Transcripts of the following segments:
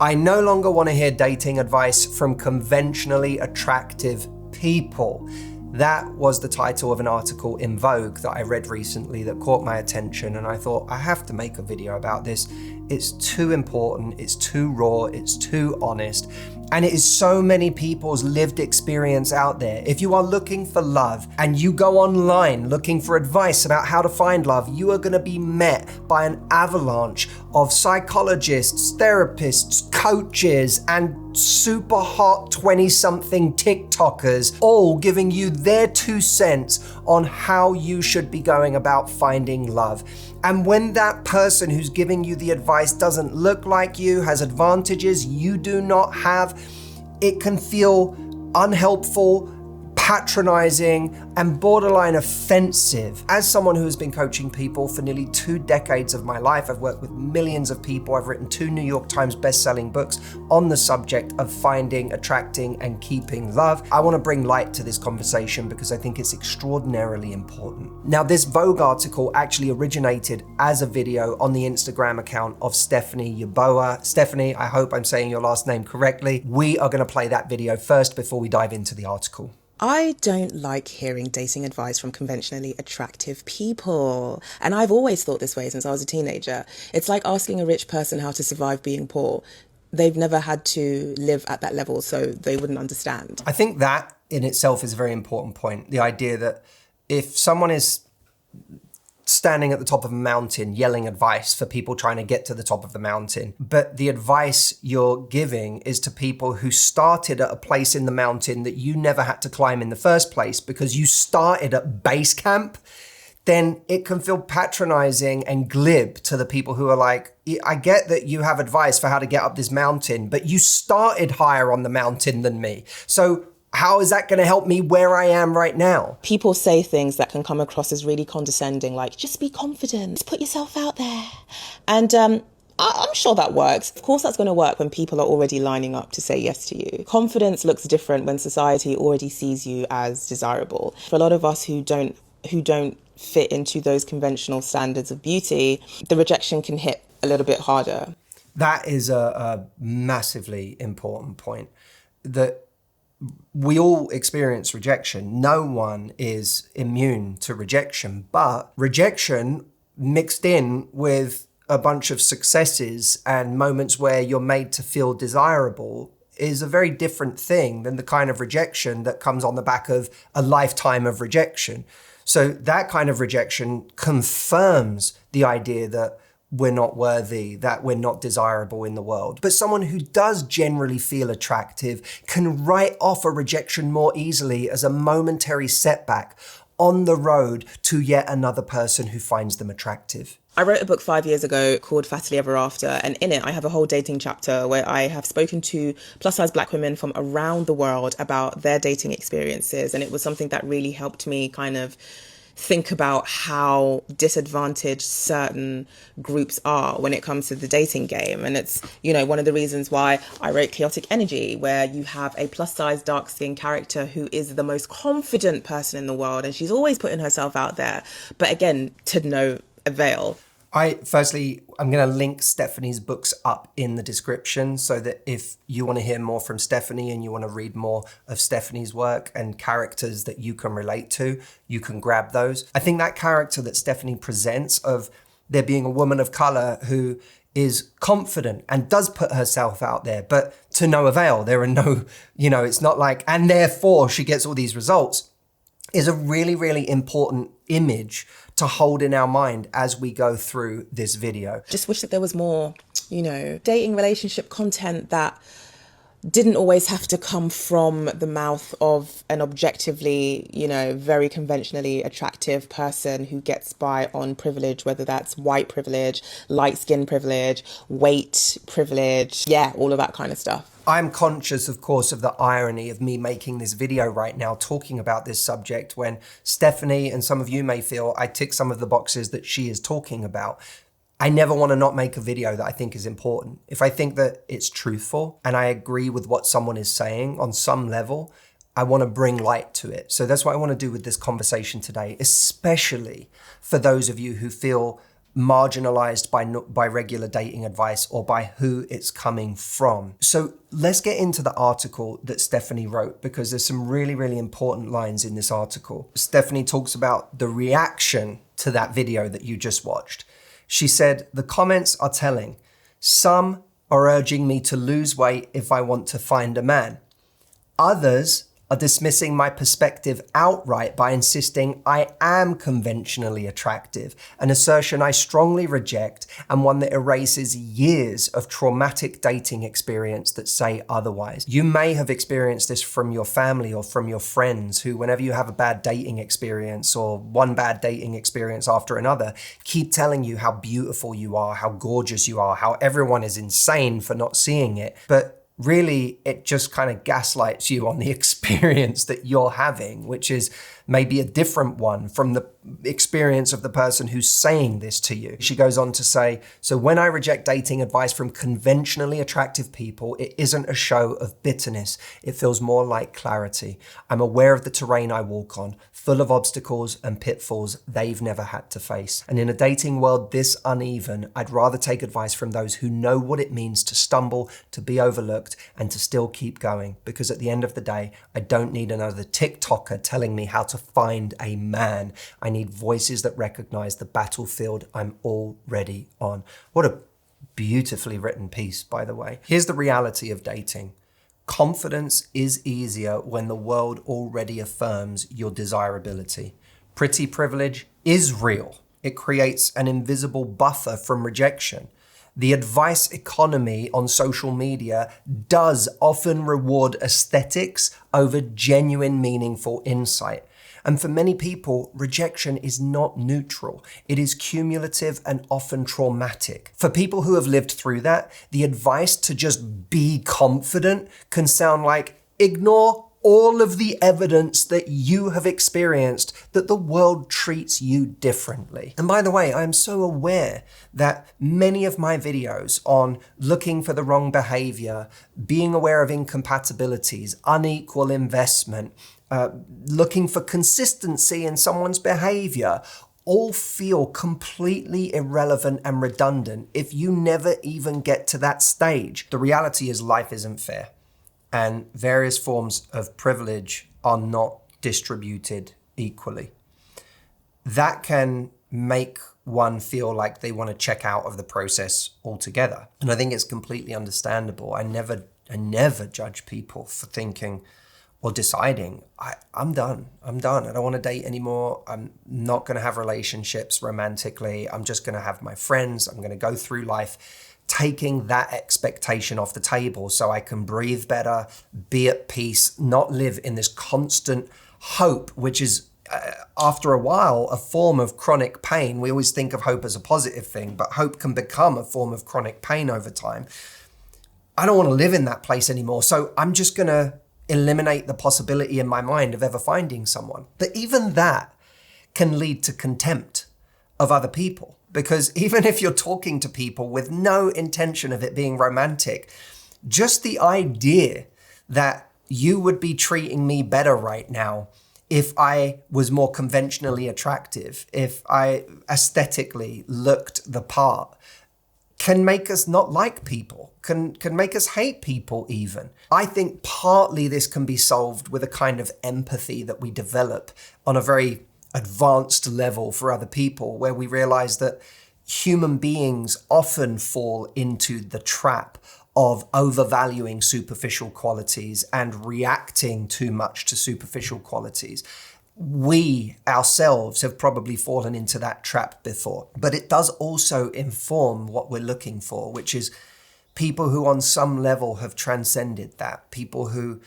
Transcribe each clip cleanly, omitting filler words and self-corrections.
I no longer want to hear dating advice from conventionally attractive people. That was the title of an article in Vogue that I read recently that caught my attention, and I thought I have to make a video about this. It's too important, it's too raw, it's too honest, and it is so many people's lived experience out there. If you are looking for love and you go online looking for advice about how to find love, you are going to be met by an avalanche of psychologists, therapists, coaches, and super hot 20-something TikTokers, all giving you their 2 cents on how you should be going about finding love. And when that person who's giving you the advice doesn't look like you, has advantages you do not have, it can feel unhelpful, patronizing, and borderline offensive. As someone who has been coaching people for nearly 2 decades of my life, I've worked with millions of people. I've written 2 New York Times best-selling books on the subject of finding, attracting, and keeping love. I want to bring light to this conversation because I think it's extraordinarily important. Now, this Vogue article actually originated as a video on the Instagram account of Stephanie Yeboah. Stephanie, I hope I'm saying your last name correctly. We are going to play that video first before we dive into the article. I don't like hearing dating advice from conventionally attractive people. And I've always thought this way since I was a teenager. It's like asking a rich person how to survive being poor. They've never had to live at that level, so they wouldn't understand. I think that in itself is a very important point. The idea that if someone is standing at the top of a mountain yelling advice for people trying to get to the top of the mountain, but the advice you're giving is to people who started at a place in the mountain that you never had to climb in the first place because you started at base camp, then it can feel patronizing and glib to the people who are like, I get that you have advice for how to get up this mountain, but you started higher on the mountain than me. So how is that going to help me where I am right now? People say things that can come across as really condescending, like, just be confident, put yourself out there. And I'm sure that works. Of course, that's going to work when people are already lining up to say yes to you. Confidence looks different when society already sees you as desirable. For a lot of us who don't fit into those conventional standards of beauty, the rejection can hit a little bit harder. That is a massively important point, that we all experience rejection. No one is immune to rejection, but rejection mixed in with a bunch of successes and moments where you're made to feel desirable is a very different thing than the kind of rejection that comes on the back of a lifetime of rejection. So that kind of rejection confirms the idea that we're not worthy, that we're not desirable in the world. But someone who does generally feel attractive can write off a rejection more easily as a momentary setback on the road to yet another person who finds them attractive. I wrote a book 5 years ago called Fattily Ever After, and in it I have a whole dating chapter where I have spoken to plus-size Black women from around the world about their dating experiences, and it was something that really helped me kind of think about how disadvantaged certain groups are when it comes to the dating game. And it's, you know, one of the reasons why I wrote Chaotic Energy, where you have a plus-size dark-skinned character who is the most confident person in the world, and she's always putting herself out there, but again, to no avail. Firstly, I'm going to link Stephanie's books up in the description so that if you want to hear more from Stephanie and you want to read more of Stephanie's work and characters that you can relate to, you can grab those. I think that character that Stephanie presents of there being a woman of color who is confident and does put herself out there, but to no avail. There are no, it's not like, and therefore she gets all these results, is a really, really important image to hold in our mind as we go through this video. Just wish that there was more, dating relationship content that didn't always have to come from the mouth of an objectively, very conventionally attractive person who gets by on privilege, whether that's white privilege, light skin privilege, weight privilege, all of that kind of stuff. I'm conscious, of course, of the irony of me making this video right now talking about this subject when Stephanie and some of you may feel I tick some of the boxes that she is talking about. I never want to not make a video that I think is important. If I think that it's truthful and I agree with what someone is saying on some level, I want to bring light to it. So that's what I want to do with this conversation today, especially for those of you who feel marginalized by regular dating advice or by who it's coming from. So let's get into the article that Stephanie wrote, because there's some really, really important lines in this article. Stephanie talks about the reaction to that video that you just watched. She said, "The comments are telling. Some are urging me to lose weight if I want to find a man. Others are dismissing my perspective outright by insisting I am conventionally attractive, an assertion I strongly reject and one that erases years of traumatic dating experience that say otherwise." You may have experienced this from your family or from your friends who, whenever you have a bad dating experience or one bad dating experience after another, keep telling you how beautiful you are, how gorgeous you are, how everyone is insane for not seeing it. But really, it just kind of gaslights you on the experience that you're having, which is maybe a different one from the experience of the person who's saying this to you. She goes on to say, "So when I reject dating advice from conventionally attractive people, it isn't a show of bitterness. It feels more like clarity. I'm aware of the terrain I walk on, full of obstacles and pitfalls they've never had to face. And in a dating world this uneven, I'd rather take advice from those who know what it means to stumble, to be overlooked, and to still keep going. Because at the end of the day, I don't need another TikToker telling me how to find a man. I need voices that recognize the battlefield I'm already on." What a beautifully written piece, by the way. Here's the reality of dating. Confidence is easier when the world already affirms your desirability. Pretty privilege is real. It creates an invisible buffer from rejection. The advice economy on social media does often reward aesthetics over genuine, meaningful insight. And for many people, rejection is not neutral. It is cumulative and often traumatic. For people who have lived through that, the advice to just be confident can sound like, ignore all of the evidence that you have experienced that the world treats you differently. And by the way, I'm so aware that many of my videos on looking for the wrong behavior, being aware of incompatibilities, unequal investment, looking for consistency in someone's behavior, all feel completely irrelevant and redundant if you never even get to that stage. The reality is life isn't fair, and various forms of privilege are not distributed equally. That can make one feel like they want to check out of the process altogether. And I think it's completely understandable. I never judge people for thinking or deciding, I'm done. I don't want to date anymore. I'm not going to have relationships romantically. I'm just going to have my friends. I'm going to go through life taking that expectation off the table so I can breathe better, be at peace, not live in this constant hope, which is, after a while, a form of chronic pain. We always think of hope as a positive thing, but hope can become a form of chronic pain over time. I don't want to live in that place anymore. So I'm just going to eliminate the possibility in my mind of ever finding someone. But even that can lead to contempt of other people, because even if you're talking to people with no intention of it being romantic, just the idea that you would be treating me better right now if I was more conventionally attractive, if I aesthetically looked the part, can make us not like people, can make us hate people even. I think partly this can be solved with a kind of empathy that we develop on a very advanced level for other people, where we realize that human beings often fall into the trap of overvaluing superficial qualities and reacting too much to superficial qualities. We ourselves have probably fallen into that trap before, but it does also inform what we're looking for, which is people who on some level have transcended that, people who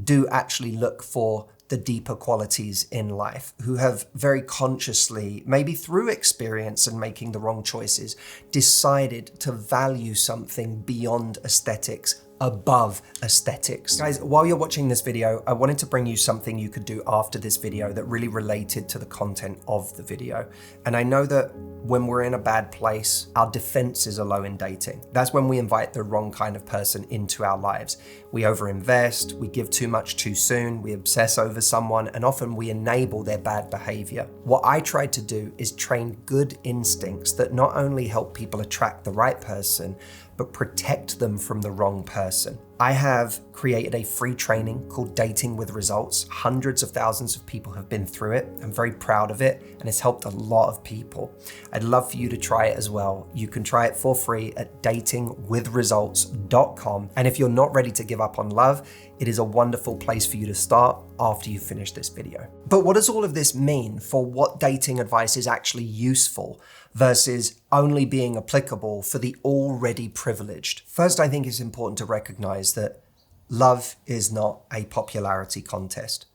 do actually look for the deeper qualities in life, who have very consciously, maybe through experience and making the wrong choices, decided to value something beyond aesthetics above aesthetics. Guys, while you're watching this video, I wanted to bring you something you could do after this video that really related to the content of the video. And I know that when we're in a bad place, our defenses are low in dating. That's when we invite the wrong kind of person into our lives. We overinvest, we give too much too soon, we obsess over someone, and often we enable their bad behavior. What I tried to do is train good instincts that not only help people attract the right person, but protect them from the wrong person. I have created a free training called Dating with Results. Hundreds of thousands of people have been through it. I'm very proud of it, and it's helped a lot of people. I'd love for you to try it as well. You can try it for free at datingwithresults.com. And if you're not ready to give up on love, it is a wonderful place for you to start after you finish this video. But what does all of this mean for what dating advice is actually useful versus only being applicable for the already privileged? First, I think it's important to recognize that love is not a popularity contest.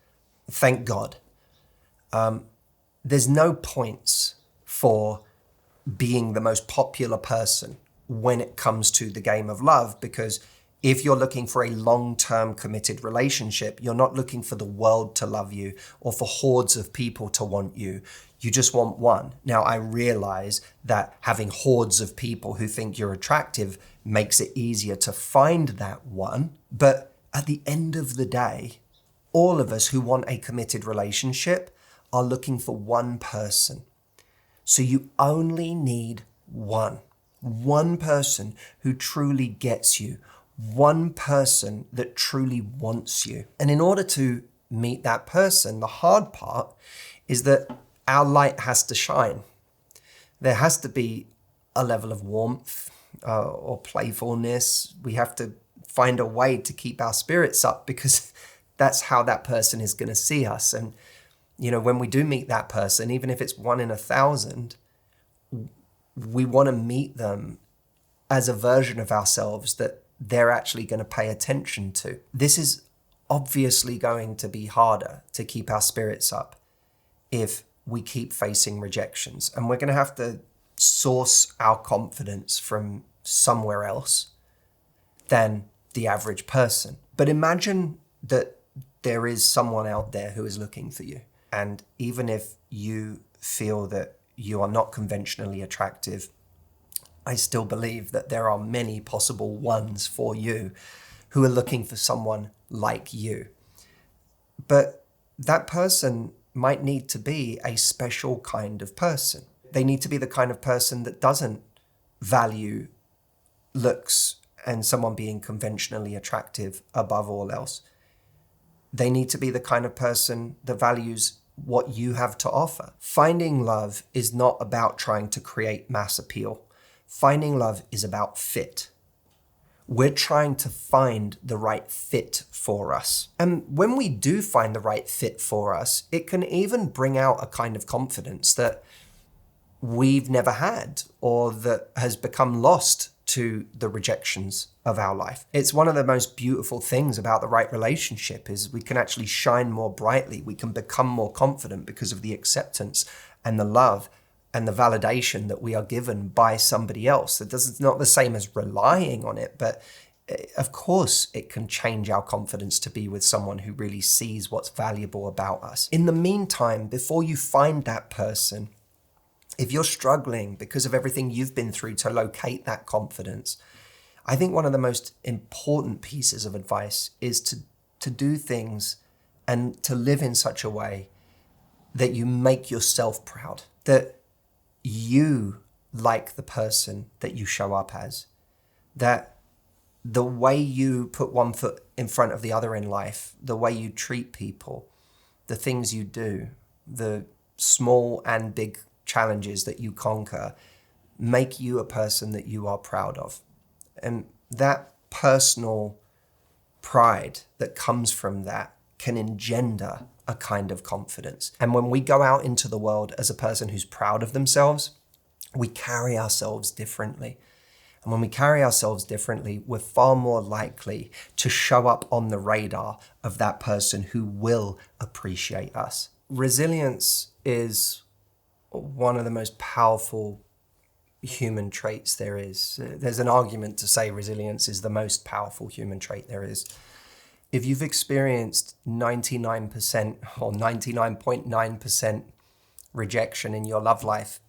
Thank God. There's no points for being the most popular person when it comes to the game of love, because if you're looking for a long-term committed relationship, you're not looking for the world to love you or for hordes of people to want you. You just want one. Now, I realize that having hordes of people who think you're attractive makes it easier to find that one. But at the end of the day, all of us who want a committed relationship are looking for one person. So you only need one person who truly gets you, one person that truly wants you. And in order to meet that person, the hard part is that our light has to shine. There has to be a level of warmth or playfulness. We have to find a way to keep our spirits up, because that's how that person is going to see us. And, you know, when we do meet that person, even if it's 1 in 1,000, we want to meet them as a version of ourselves that they're actually going to pay attention to. This is obviously going to be harder to keep our spirits up if we keep facing rejections. And we're going to have to source our confidence from somewhere else than the average person. But imagine that there is someone out there who is looking for you. And even if you feel that you are not conventionally attractive, I still believe that there are many possible ones for you who are looking for someone like you. But that person might need to be a special kind of person. They need to be the kind of person that doesn't value looks and someone being conventionally attractive above all else. They need to be the kind of person that values what you have to offer. Finding love is not about trying to create mass appeal. Finding love is about fit. We're trying to find the right fit for us. And when we do find the right fit for us, it can even bring out a kind of confidence that we've never had or that has become lost to the rejections of our life. It's one of the most beautiful things about the right relationship is we can actually shine more brightly. We can become more confident because of the acceptance and the love and the validation that we are given by somebody else. It's not the same as relying on it, but of course it can change our confidence to be with someone who really sees what's valuable about us. In the meantime, before you find that person, if you're struggling because of everything you've been through to locate that confidence, I think one of the most important pieces of advice is to do things and to live in such a way that you make yourself proud, that you like the person that you show up as, that the way you put one foot in front of the other in life, the way you treat people, the things you do, the small and big challenges that you conquer, make you a person that you are proud of. And that personal pride that comes from that can engender a kind of confidence. And when we go out into the world as a person who's proud of themselves, we carry ourselves differently. And when we carry ourselves differently, we're far more likely to show up on the radar of that person who will appreciate us. Resilience is one of the most powerful human traits there is. There's an argument to say resilience is the most powerful human trait there is. If you've experienced 99% or 99.9% rejection in your love life,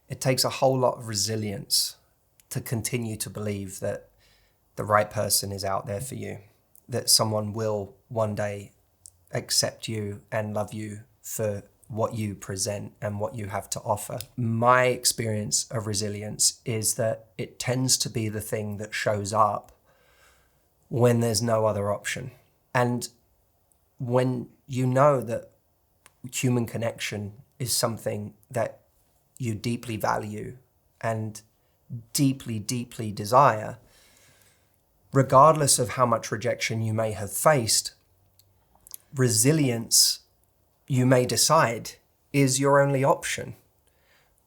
it takes a whole lot of resilience to continue to believe that the right person is out there for you, that someone will one day accept you and love you for what you present and what you have to offer. My experience of resilience is that it tends to be the thing that shows up when there's no other option. And when you know that human connection is something that you deeply value and deeply, deeply desire, regardless of how much rejection you may have faced, resilience, you may decide, is your only option,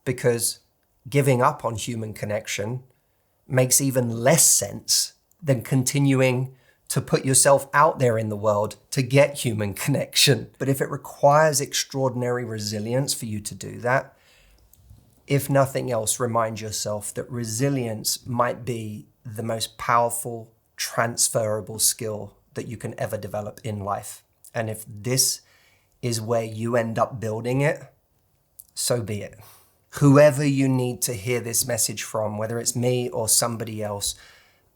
because giving up on human connection makes even less sense than continuing to put yourself out there in the world to get human connection. But if it requires extraordinary resilience for you to do that, if nothing else, remind yourself that resilience might be the most powerful, transferable skill that you can ever develop in life. And if this is where you end up building it, so be it. Whoever you need to hear this message from, whether it's me or somebody else,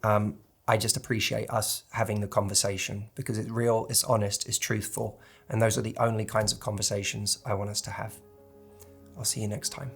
I just appreciate us having the conversation, because it's real, it's honest, it's truthful, and those are the only kinds of conversations I want us to have. I'll see you next time.